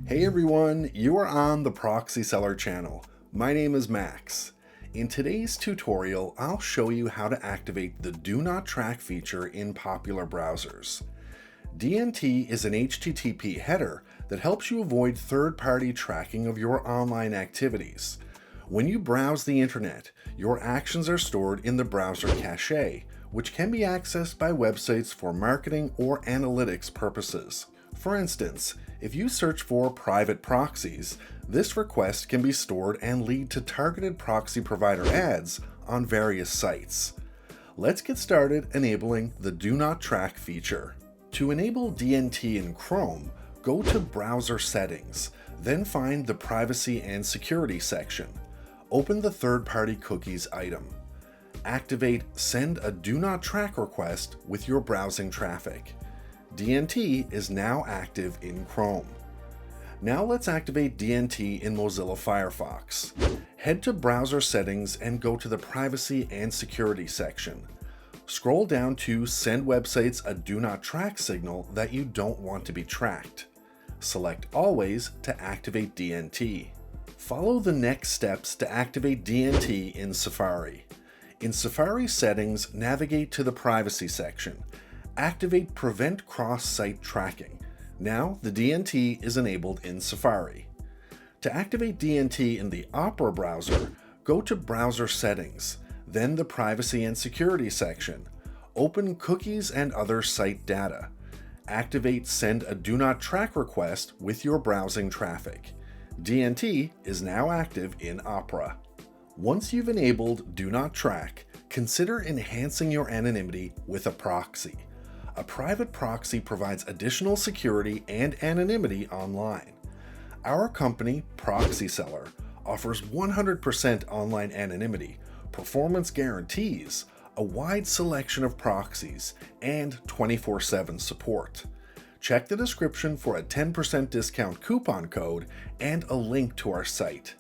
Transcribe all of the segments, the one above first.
Hey everyone, you are on the Proxy-Seller channel. My name is Max. In today's tutorial, I'll show you how to activate the Do Not Track feature in popular browsers. DNT is an HTTP header that helps you avoid third-party tracking of your online activities. When you browse the internet, your actions are stored in the browser cache, which can be accessed by websites for marketing or analytics purposes. For instance, if you search for private proxies, this request can be stored and lead to targeted proxy provider ads on various sites. Let's get started enabling the Do Not Track feature. To enable DNT in Chrome, go to Browser Settings, then find the Privacy and Security section. Open the Third-Party Cookies item. Activate Send a Do Not Track request with your browsing traffic. DNT is now active in Chrome. Now let's activate DNT in Mozilla Firefox. Head to Browser Settings and go to the Privacy and Security section. Scroll down to Send websites a Do Not Track signal that you don't want to be tracked. Select Always to activate DNT. Follow the next steps to activate DNT in Safari. In Safari Settings, navigate to the Privacy section. Activate Prevent Cross-Site Tracking. Now the DNT is enabled in Safari. To activate DNT in the Opera browser, go to Browser Settings, then the Privacy and Security section. Open Cookies and Other Site Data. Activate Send a Do Not Track request with your browsing traffic. DNT is now active in Opera. Once you've enabled Do Not Track, consider enhancing your anonymity with a proxy. A private proxy provides additional security and anonymity online. Our company, Proxy-Seller, offers 100% online anonymity, performance guarantees, a wide selection of proxies, and 24/7 support. Check the description for a 10% discount coupon code and a link to our site.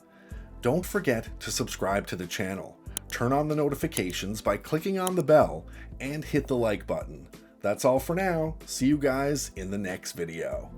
Don't forget to subscribe to the channel, turn on the notifications by clicking on the bell, and hit the like button. That's all for now. See you guys in the next video.